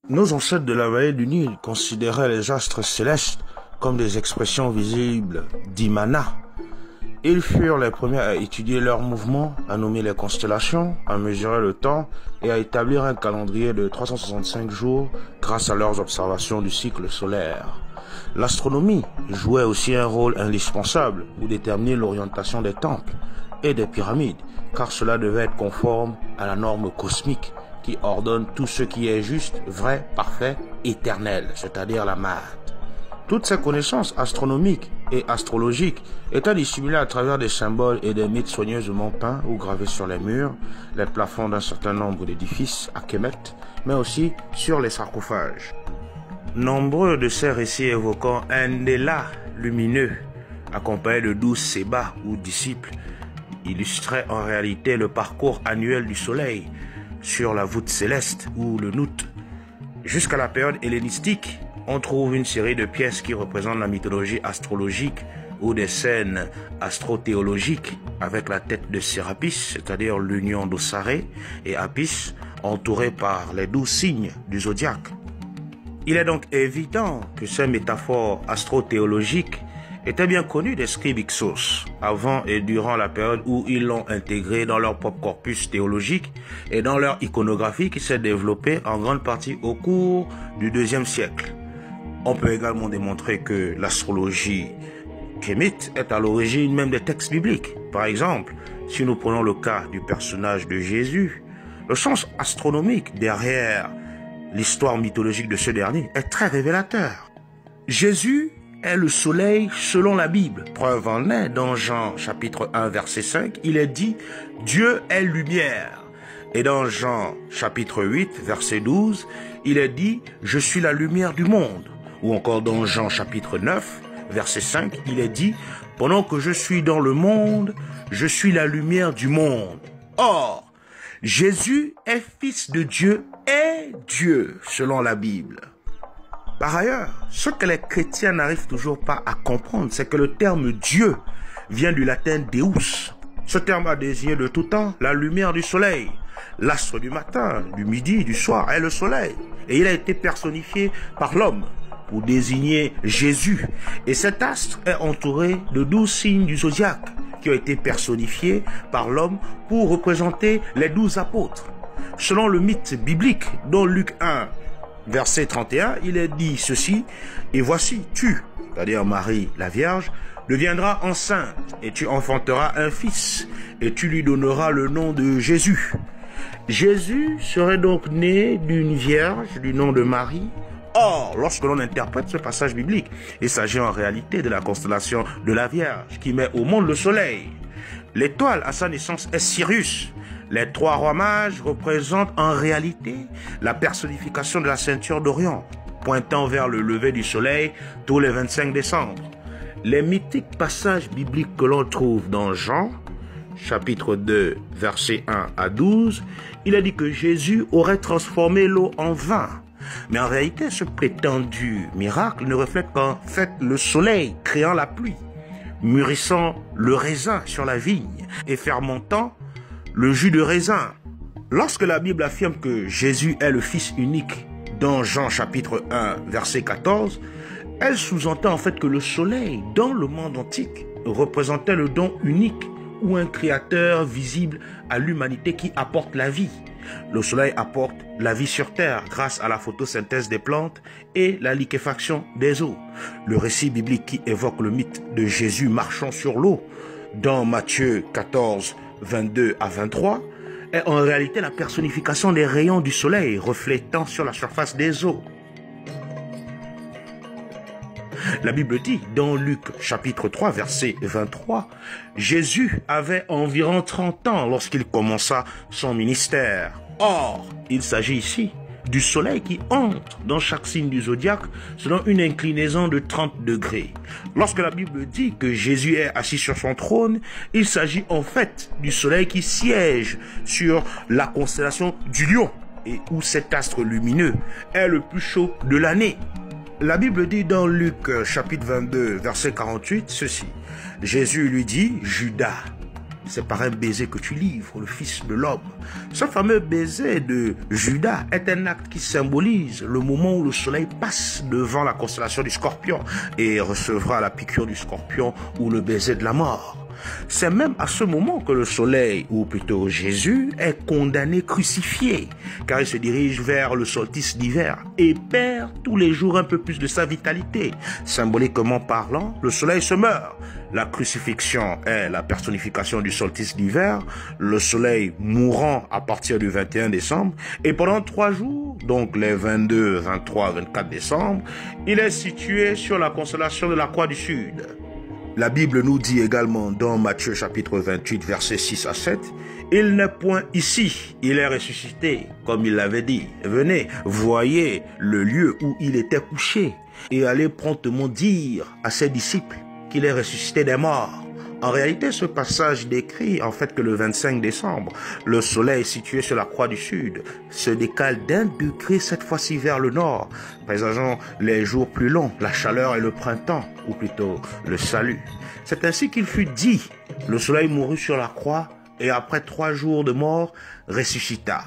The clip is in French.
Nos ancêtres de la vallée du Nil considéraient les astres célestes comme des expressions visibles d'Imana. Ils furent les premiers à étudier leurs mouvements, à nommer les constellations, à mesurer le temps et à établir un calendrier de 365 jours grâce à leurs observations du cycle solaire. L'astronomie jouait aussi un rôle indispensable pour déterminer l'orientation des temples et des pyramides, car cela devait être conforme à la norme cosmique qui ordonne tout ce qui est juste, vrai, parfait, éternel, c'est-à-dire la math. Toutes ces connaissances astronomiques et astrologiques étaient dissimulées à travers des symboles et des mythes soigneusement peints ou gravés sur les murs, les plafonds d'un certain nombre d'édifices à Kemet, mais aussi sur les sarcophages. Nombreux de ces récits évoquant un Ndéla lumineux, accompagné de 12 sébas ou disciples, illustraient en réalité le parcours annuel du Soleil sur la voûte céleste ou le Nout. Jusqu'à la période hellénistique, on trouve une série de pièces qui représentent la mythologie astrologique ou des scènes astrothéologiques avec la tête de Sérapis, c'est-à-dire l'union d'Osaré et Apis, entourée par les 12 signes du zodiaque. Il est donc évident que ces métaphores astrothéologiques étaient bien connues des scribes Hyksos, avant et durant la période où ils l'ont intégré dans leur propre corpus théologique et dans leur iconographie qui s'est développée en grande partie au cours du IIe siècle. On peut également démontrer que l'astrologie kémite est à l'origine même des textes bibliques. Par exemple, si nous prenons le cas du personnage de Jésus, le sens astronomique derrière l'histoire mythologique de ce dernier est très révélateur. Jésus est le soleil selon la Bible. Preuve en est, dans Jean chapitre 1 verset 5, il est dit « Dieu est lumière ». Et dans Jean chapitre 8 verset 12, il est dit « Je suis la lumière du monde ». Ou encore dans Jean chapitre 9 verset 5, il est dit « Pendant que je suis dans le monde, je suis la lumière du monde ». Or, Jésus est fils de Dieu et Dieu selon la Bible. Par ailleurs, ce que les chrétiens n'arrivent toujours pas à comprendre, c'est que le terme Dieu vient du latin Deus. Ce terme a désigné de tout temps la lumière du soleil. L'astre du matin, du midi, du soir est le soleil. Et il a été personnifié par l'homme pour désigner Jésus. Et cet astre est entouré de 12 signes du zodiaque qui ont été personnifiés par l'homme pour représenter les 12 apôtres. Selon le mythe biblique, dans Luc 1, verset 31, il est dit ceci, « Et voici, tu, c'est-à-dire Marie la Vierge, deviendras enceinte, et tu enfanteras un fils, et tu lui donneras le nom de Jésus. » Jésus serait donc né d'une vierge du nom de Marie. Or, lorsque l'on interprète ce passage biblique, il s'agit en réalité de la constellation de la Vierge qui met au monde le soleil. L'étoile à sa naissance est Sirius. Les 3 rois mages représentent en réalité la personnification de la ceinture d'Orion, pointant vers le lever du soleil tous les 25 décembre. Les mythiques passages bibliques que l'on trouve dans Jean, chapitre 2, versets 1 à 12, il a dit que Jésus aurait transformé l'eau en vin. Mais en réalité, ce prétendu miracle ne reflète qu'en fait le soleil créant la pluie, mûrissant le raisin sur la vigne et fermentant le jus de raisin. Lorsque la Bible affirme que Jésus est le Fils unique dans Jean chapitre 1 verset 14, elle sous-entend en fait que le soleil dans le monde antique représentait le don unique ou un créateur visible à l'humanité qui apporte la vie. Le soleil apporte la vie sur terre grâce à la photosynthèse des plantes et la liquéfaction des eaux. Le récit biblique qui évoque le mythe de Jésus marchant sur l'eau dans Matthieu 14, 22 à 23 est en réalité la personnification des rayons du soleil reflétant sur la surface des eaux. La Bible dit dans Luc chapitre 3 verset 23, Jésus avait environ 30 ans lorsqu'il commença son ministère. Or, il s'agit ici du soleil qui entre dans chaque signe du zodiaque selon une inclinaison de 30 degrés. Lorsque la Bible dit que Jésus est assis sur son trône, il s'agit en fait du soleil qui siège sur la constellation du Lion et où cet astre lumineux est le plus chaud de l'année. La Bible dit dans Luc chapitre 22 verset 48 ceci. Jésus lui dit, Judas, c'est par un baiser que tu livres le Fils de l'homme. Ce fameux baiser de Judas est un acte qui symbolise le moment où le soleil passe devant la constellation du Scorpion et recevra la piqûre du Scorpion ou le baiser de la mort. C'est même à ce moment que le soleil, ou plutôt Jésus, est condamné crucifié, car il se dirige vers le solstice d'hiver et perd tous les jours un peu plus de sa vitalité. Symboliquement parlant, le soleil se meurt. La crucifixion est la personnification du solstice d'hiver, le soleil mourant à partir du 21 décembre, et pendant 3 jours, donc les 22, 23, 24 décembre, il est situé sur la constellation de la Croix du Sud. La Bible nous dit également dans Matthieu chapitre 28, versets 6 à 7, « Il n'est point ici, il est ressuscité, comme il l'avait dit. Venez, voyez le lieu où il était couché, et allez promptement dire à ses disciples qu'il est ressuscité des morts. » En réalité, ce passage décrit en fait que le 25 décembre, le soleil situé sur la croix du Sud se décale d'1 degré cette fois-ci vers le nord, présageant les jours plus longs, la chaleur et le printemps, ou plutôt le salut. C'est ainsi qu'il fut dit, le soleil mourut sur la croix et après 3 jours de mort, ressuscita.